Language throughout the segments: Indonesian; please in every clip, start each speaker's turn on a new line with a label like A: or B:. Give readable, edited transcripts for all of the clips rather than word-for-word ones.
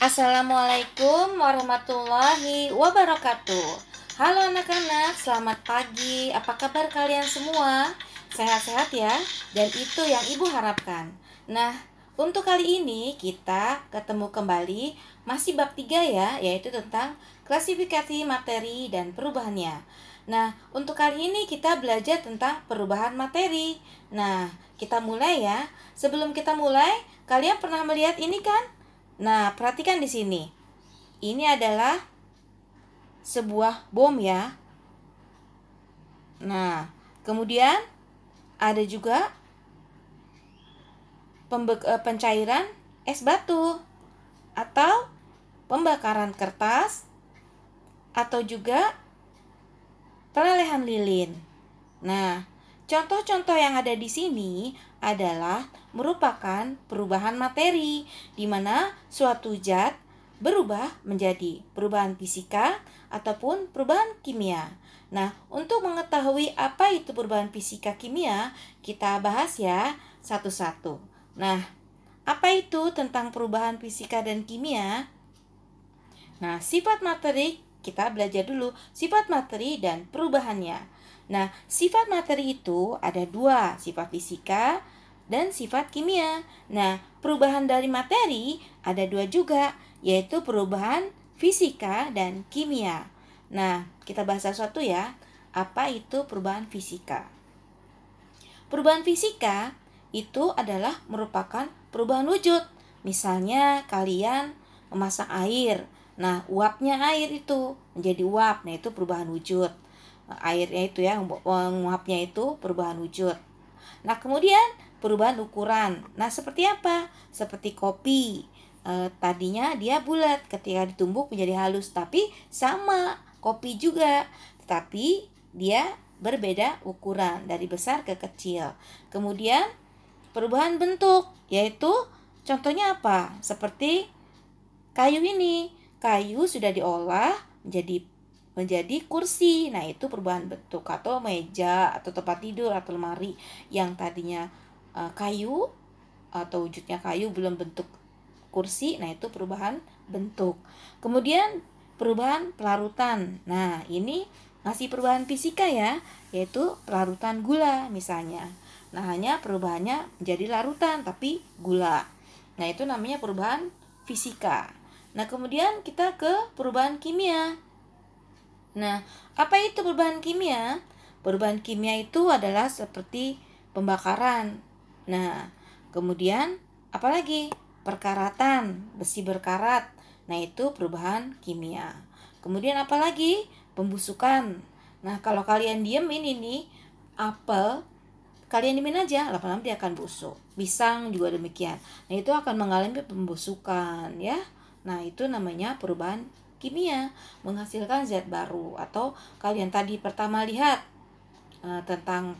A: Assalamualaikum warahmatullahi wabarakatuh. Halo anak-anak, selamat pagi. Apa kabar kalian semua? Sehat-sehat ya? Dan itu yang ibu harapkan. Nah, untuk kali ini kita ketemu kembali masih bab 3 ya, yaitu tentang klasifikasi materi dan perubahannya. Nah, untuk kali ini kita belajar tentang perubahan materi. Nah, kita mulai ya. Sebelum kita mulai, kalian pernah melihat ini kan? Nah, perhatikan di sini. Ini adalah sebuah bom ya. Nah, kemudian ada juga pencairan es batu atau pembakaran kertas atau juga pelelehan lilin. Nah, contoh-contoh yang ada di sini adalah merupakan perubahan materi, di mana suatu zat berubah menjadi perubahan fisika ataupun perubahan kimia. Nah, untuk mengetahui apa itu perubahan fisika kimia, kita bahas ya satu-satu. Nah, apa itu tentang perubahan fisika dan kimia? Nah, sifat materi, kita belajar dulu sifat materi dan perubahannya. Nah, sifat materi itu ada dua, sifat fisika dan sifat kimia. Nah, perubahan dari materi ada dua juga, yaitu perubahan fisika dan kimia. Nah, kita bahas satu ya. Apa itu perubahan fisika? Perubahan fisika itu adalah merupakan perubahan wujud. Misalnya kalian memasak air. Nah, uapnya air itu menjadi uap. Nah, itu perubahan wujud. Airnya itu ya, uapnya itu perubahan wujud. Nah, kemudian perubahan ukuran. Nah, seperti apa? Seperti kopi. Tadinya dia bulat, ketika ditumbuk menjadi halus, tapi sama kopi juga, tetapi dia berbeda ukuran dari besar ke kecil. Kemudian perubahan bentuk, yaitu contohnya apa? Seperti kayu ini. Kayu sudah diolah menjadi kursi. Nah, itu perubahan bentuk, atau meja atau tempat tidur atau lemari yang tadinya kayu atau wujudnya kayu belum bentuk kursi. Nah, itu perubahan bentuk. Kemudian perubahan pelarutan. Nah, ini masih perubahan fisika ya, yaitu pelarutan gula misalnya. Nah, hanya perubahannya menjadi larutan tapi gula. Nah, itu namanya perubahan fisika. Nah, kemudian kita ke perubahan kimia. Nah, apa itu perubahan kimia? Perubahan kimia itu adalah seperti pembakaran. Nah, kemudian apalagi? Perkaratan, besi berkarat. Nah, itu perubahan kimia. Kemudian apalagi? Pembusukan. Nah, kalau kalian diemin ini apel, kalian diemin aja, lama-lama dia akan busuk. Pisang juga demikian. Nah, itu akan mengalami pembusukan ya. Nah, itu namanya perubahan kimia, menghasilkan zat baru. Atau kalian tadi pertama lihat tentang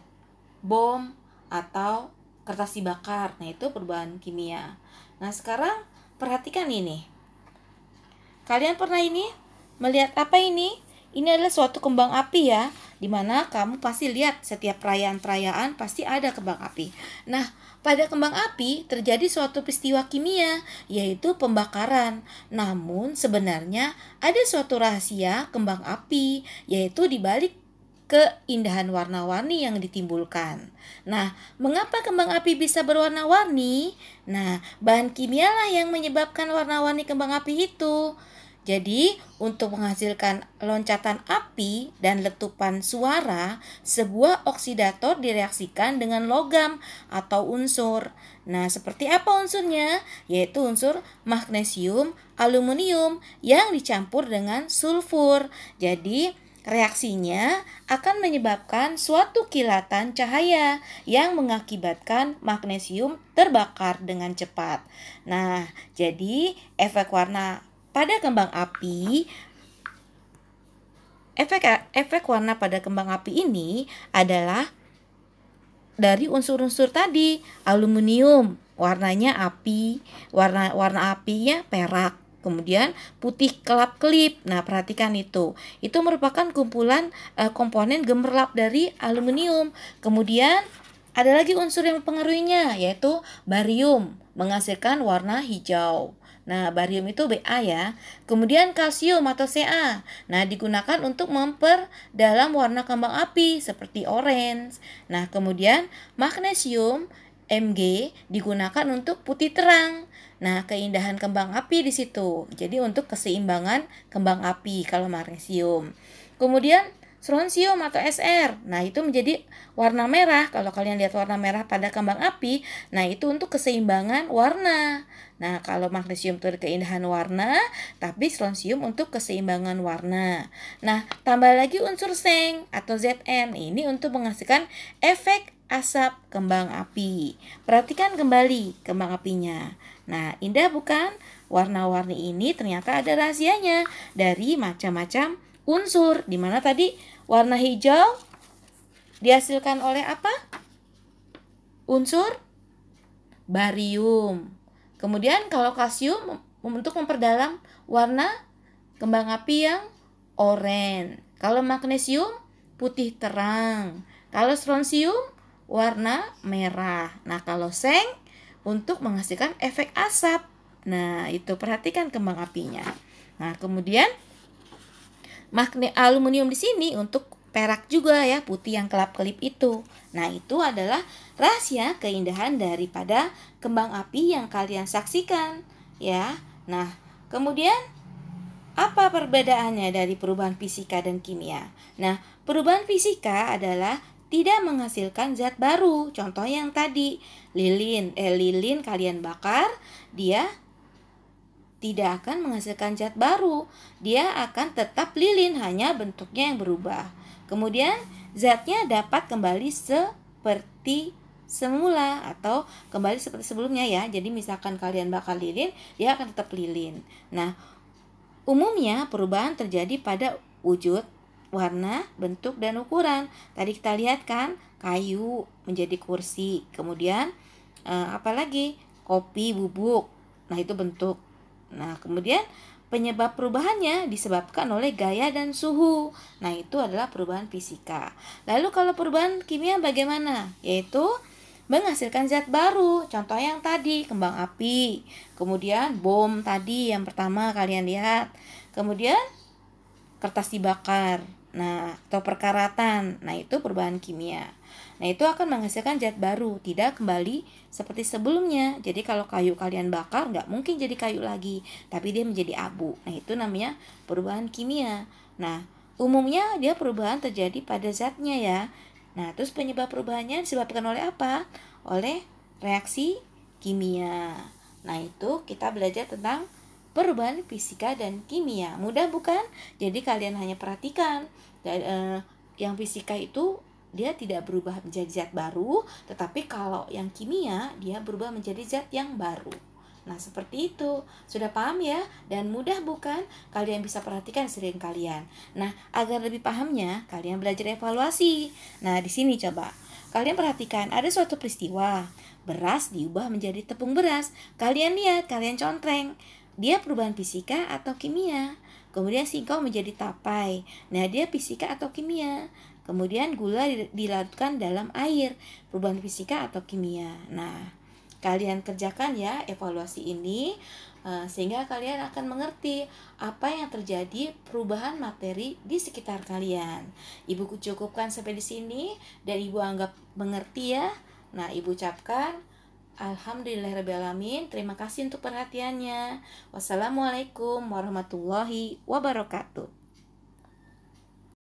A: bom atau kertas dibakar. Nah, itu perubahan kimia. Nah, sekarang perhatikan ini. Kalian pernah ini melihat apa ini? Ini adalah suatu kembang api ya, dimana kamu pasti lihat setiap perayaan-perayaan pasti ada kembang api. Nah, pada kembang api terjadi suatu peristiwa kimia, yaitu pembakaran. Namun sebenarnya ada suatu rahasia kembang api, yaitu di balik keindahan warna-warni yang ditimbulkan. Nah, mengapa kembang api bisa berwarna-warni? Nah, bahan kimialah yang menyebabkan warna-warni kembang api itu. Jadi, untuk menghasilkan loncatan api dan letupan suara, sebuah oksidator direaksikan dengan logam atau unsur. Nah, seperti apa unsurnya? Yaitu unsur magnesium, aluminium yang dicampur dengan sulfur. Jadi, reaksinya akan menyebabkan suatu kilatan cahaya yang mengakibatkan magnesium terbakar dengan cepat. Nah, jadi efek warna pada kembang api, efek warna pada kembang api ini adalah dari unsur-unsur tadi. Aluminium warnanya api, warna apinya perak. Kemudian putih kelap-kelip. Nah, perhatikan itu. Itu merupakan kumpulan komponen gemerlap dari aluminium. Kemudian ada lagi unsur yang mempengaruhinya, yaitu barium, menghasilkan warna hijau. Nah, barium itu Ba ya. Kemudian kalsium atau Ca. Nah, digunakan untuk memperdalam warna kembang api seperti orange. Nah, kemudian magnesium Mg digunakan untuk putih terang. Nah, keindahan kembang api di situ. Jadi untuk keseimbangan kembang api kalau magnesium. Kemudian strontium atau Sr. Nah, itu menjadi warna merah. Kalau kalian lihat warna merah pada kembang api, nah itu untuk keseimbangan warna. Nah, kalau magnesium itu keindahan warna, tapi strontium untuk keseimbangan warna. Nah, tambah lagi unsur Zn atau Zn. Ini untuk menghasilkan efek asap kembang api. Perhatikan kembali kembang apinya. Nah, indah bukan? Warna-warni ini ternyata ada rahasianya dari macam-macam unsur. Dimana tadi warna hijau dihasilkan oleh apa? Unsur barium. Kemudian kalau kalsium untuk memperdalam warna kembang api yang oranye. Kalau magnesium putih terang. Kalau strontium warna merah. Nah, kalau seng untuk menghasilkan efek asap. Nah, itu perhatikan kembang apinya. Nah, kemudian aluminium di sini untuk perak juga ya, putih yang kelap-kelip itu. Nah, itu adalah rahasia keindahan daripada kembang api yang kalian saksikan ya. Nah, kemudian apa perbedaannya dari perubahan fisika dan kimia? Nah, perubahan fisika adalah tidak menghasilkan zat baru. Contoh yang tadi, lilin kalian bakar, dia tidak akan menghasilkan zat baru. Dia akan tetap lilin, hanya bentuknya yang berubah. Kemudian zatnya dapat kembali seperti semula atau kembali seperti sebelumnya ya. Jadi misalkan kalian bakar lilin, dia akan tetap lilin. Nah, umumnya perubahan terjadi pada wujud, warna, bentuk, dan ukuran. Tadi kita lihat kan, kayu menjadi kursi. Kemudian apalagi kopi bubuk. Nah, itu bentuk. Nah, kemudian penyebab perubahannya disebabkan oleh gaya dan suhu. Nah, itu adalah perubahan fisika. Lalu kalau perubahan kimia bagaimana? Yaitu menghasilkan zat baru. Contoh yang tadi, kembang api. Kemudian bom tadi yang pertama kalian lihat. Kemudian kertas dibakar. Nah, atau perkaratan. Nah, itu perubahan kimia. Nah, itu akan menghasilkan zat baru, tidak kembali seperti sebelumnya. Jadi kalau kayu kalian bakar, nggak mungkin jadi kayu lagi, tapi dia menjadi abu. Nah, itu namanya perubahan kimia. Nah, umumnya dia perubahan terjadi pada zatnya ya. Nah, terus penyebab perubahannya disebabkan oleh apa? Oleh reaksi kimia. Nah, itu kita belajar tentang perubahan fisika dan kimia. Mudah bukan? Jadi kalian hanya perhatikan yang fisika itu dia tidak berubah menjadi zat baru, tetapi kalau yang kimia dia berubah menjadi zat yang baru. Nah, seperti itu. Sudah paham ya? Dan mudah bukan? Kalian bisa perhatikan sering kalian. Nah, agar lebih pahamnya, kalian belajar evaluasi. Nah, di sini coba. Kalian perhatikan, ada suatu peristiwa. Beras diubah menjadi tepung beras. Kalian lihat, kalian contreng. Dia perubahan fisika atau kimia. Kemudian singkong menjadi tapai. Nah, dia fisika atau kimia. Kemudian gula dilarutkan dalam air. Perubahan fisika atau kimia. Nah, kalian kerjakan ya evaluasi ini sehingga kalian akan mengerti apa yang terjadi perubahan materi di sekitar kalian. Ibu cukupkan sampai di sini dan Ibu anggap mengerti ya. Nah, Ibu ucapkan alhamdulillahirrahmanirrahim. Terima kasih untuk perhatiannya. Wassalamualaikum warahmatullahi wabarakatuh.